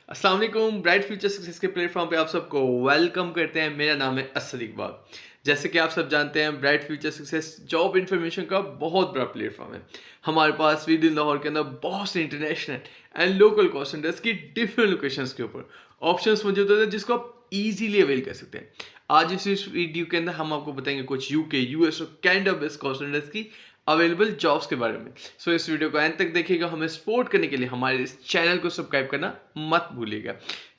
अस्सलाम वालेकुम। Bright future success के प्लेटफॉर्म पे आप सबको वेलकम करते हैं। मेरा नाम है असद इकबाल। जैसे कि आप सब जानते हैं, bright future success job information का बहुत बड़ा प्लेटफॉर्म है। हमारे पास विद इन लाहौर के अंदर बहुत से international and local call centres की डिफरेंट लोकेशंस के ऊपर ऑप्शंस मौजूद होते हैं जिसको आप इजीली अवेल कर सकते हैं। आज इस वीडियो के अंदर हम आपको बताएंगे कुछ यूके, यूएस और कैनेडा बेस्ड कॉल सेंटर्स की अवेलेबल जॉब्स के बारे में। सो इस वीडियो को एंड तक देखिएगा। हमें सपोर्ट करने के लिए हमारे इस चैनल को सब्सक्राइब करना मत भूलिएगा।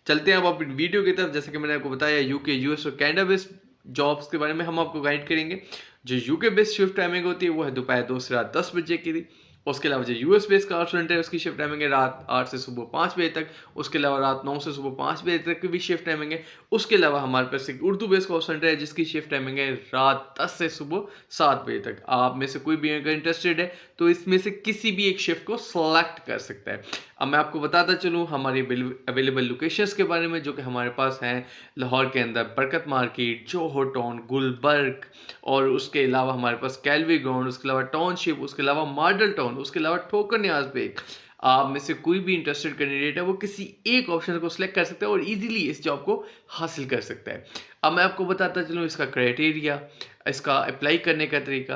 चलते हैं अब अपनी वीडियो की तरफ। जैसे कि मैंने आपको बताया, यूके, यूएस और कैनेडा बेस्ड जॉब्स के बारे में हम आपको गाइड करेंगे। जो यूके बेस्ड शिफ्ट टाइमिंग होती है वो है दोपहर 2 से रात 10 बजे की थी। उसके अलावा जो यूएस बेस्ड कॉल सेंटर है उसकी शिफ्ट टाइमिंग है रात 8 से सुबह 5 बजे तक। उसके अलावा रात 9 से सुबह 5 बजे तक की भी शिफ्ट टाइमिंग है। उसके अलावा हमारे पास एक उर्दू बेस्ड कॉल सेंटर है जिसकी शिफ्ट टाइमिंग है रात 10 से सुबह 7 बजे तक। आप में से कोई भी अगर इंटरेस्टेड है तो इसमें से किसी भी एक शिफ्ट को सेलेक्ट कर सकता है। अब मैं आपको बताता चलूँ हमारी अवेलेबल लोकेशंस के बारे में, जो कि हमारे पास हैं लाहौर के अंदर बरकत मार्केट, जोहर टाउन, गुलबर्ग, और उसके अलावा हमारे पास कैलवी ग्राउंड, उसके अलावा टाउनशिप, उसके अलावा मॉडल टाउन, उसके अलावा ठोकर न्याज बेग। आप में से कोई भी इंटरेस्टेड कैंडिडेट है वो किसी एक ऑप्शन को सिलेक्ट कर सकता है और इजीली इस जॉब को हासिल कर सकता है। अब मैं आपको बताता चलूँ इसका क्राइटेरिया, इसका अप्लाई करने का तरीका।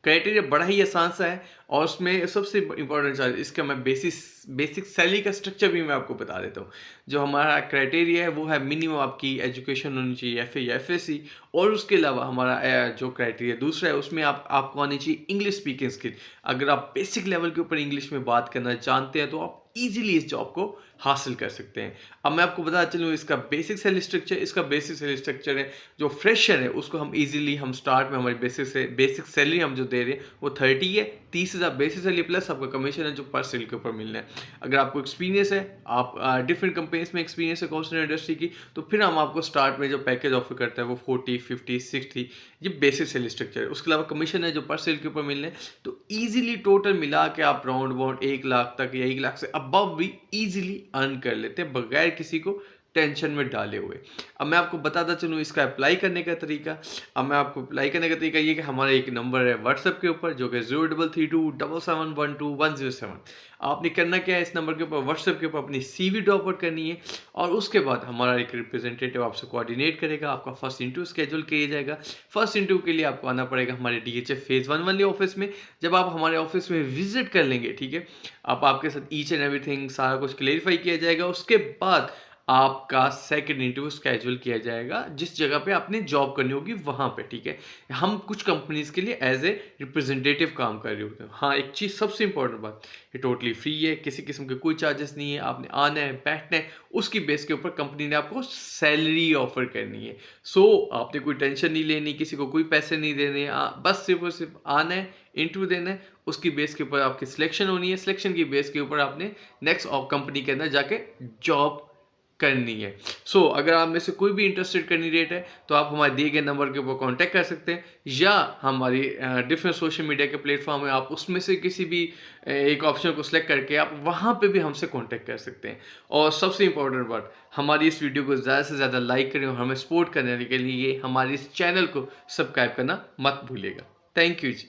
क्राइटेरिया बड़ा ही आसान सा है और उसमें सबसे इंपॉर्टेंट चीज़ इसका मैं बेसिक सैलरी का स्ट्रक्चर भी मैं आपको बता देता हूँ। जो हमारा क्राइटेरिया है वो है मिनिमम आपकी एजुकेशन होनी चाहिए, एफए या एफएससी। और उसके अलावा हमारा जो क्राइटेरिया दूसरा है उसमें आपको आनी चाहिए इंग्लिश स्पीकिंग स्किल। अगर आप बेसिक लेवल के ऊपर इंग्लिश में बात करना जानते हैं तो आप इजीली इस जॉब को हासिल कर सकते हैं। अब मैं आपको बता चलूँ इसका बेसिक सैलरी स्ट्रक्चर। इसका बेसिक सैलरी स्ट्रक्चर है, जो फ्रेशर है उसको हम इजीली हम स्टार्ट में हमारी बेसिक सैलरी हम जो दे रहे हैं वो 30 है। 30,000 बेसिक सैलरी प्लस आपका कमीशन है जो पर सेल के ऊपर मिलना है। अगर आपको एक्सपीरियंस है, आप डिफरेंट कंपनीज में एक्सपीरियंस है कॉल सेंटर इंडस्ट्री की, तो फिर हम आपको स्टार्ट में जो पैकेज ऑफर करता है वो 40, 50, 60, ये बेसिक सैलरी स्ट्रक्चर है। उसके अलावा कमीशन है जो पर सेल के ऊपर मिलना है। तो ईजिली टोटल मिला के आप राउंड अबाउट 1 लाख तक या 1 लाख से अबव भी ईजिली अर्न कर लेते हैं बगैर किसी को टेंशन में डाले हुए। अब मैं आपको बताता चलूँ इसका अप्लाई करने का तरीका। अब मैं आपको अप्लाई करने का तरीका ये कि हमारा एक नंबर है व्हाट्सएप के ऊपर जो कि 03327712 आपने करना क्या है, इस नंबर के ऊपर व्हाट्सएप के ऊपर अपनी सीवी ड्रॉप आउट करनी है और उसके बाद हमारा एक रिप्रेजेंटेटिव आपसे कोऑर्डिनेट करेगा। आपका फर्स्ट इंटरव्यू स्केड्यूल किया जाएगा। फर्स्ट इंटरव्यू के लिए आपको आना पड़ेगा हमारे डीएचएफ फेज़ 1 वाले ऑफिस में। जब आप हमारे ऑफिस में विजिट कर लेंगे, ठीक है, आप आपके साथ ईच एंड एवरीथिंग सारा कुछ क्लेरिफाई किया जाएगा। उसके बाद आपका सेकंड इंटरव्यू स्केड्यूल किया जाएगा जिस जगह पे आपने जॉब करनी होगी वहाँ पे, ठीक है। हम कुछ कंपनीज के लिए एज ए रिप्रेजेंटेटिव काम कर रहे होते हैं। हाँ, एक चीज़ सबसे इंपॉर्टेंट बात, ये टोटली फ्री है, किसी किस्म के कोई चार्जेस नहीं है। आपने आना है, बैठना है, उसकी बेस के ऊपर कंपनी ने आपको सैलरी ऑफर करनी है। सो आपने कोई टेंशन नहीं लेनी, किसी को कोई पैसे नहीं देने, बस सिर्फ और सिर्फ आना है, इंटरव्यू देना है, उसकी बेस के ऊपर आपकी सिलेक्शन होनी है। सिलेक्शन की बेस के ऊपर आपने नेक्स्ट कंपनी के अंदर जाके जॉब करनी है। सो अगर आप में से कोई भी इंटरेस्टेड कैंडिडेट है तो आप हमारे दिए गए नंबर के ऊपर कांटेक्ट कर सकते हैं या हमारी डिफरेंट सोशल मीडिया के प्लेटफॉर्म है, आप उसमें से किसी भी एक ऑप्शन को सिलेक्ट करके आप वहाँ पे भी हमसे कांटेक्ट कर सकते हैं। और सबसे इंपॉर्टेंट बात, हमारी इस वीडियो को ज़्यादा से ज़्यादा लाइक करें और हमें सपोर्ट करने के लिए हमारे इस चैनल को सब्सक्राइब करना मत भूलिएगा। Thank you ji.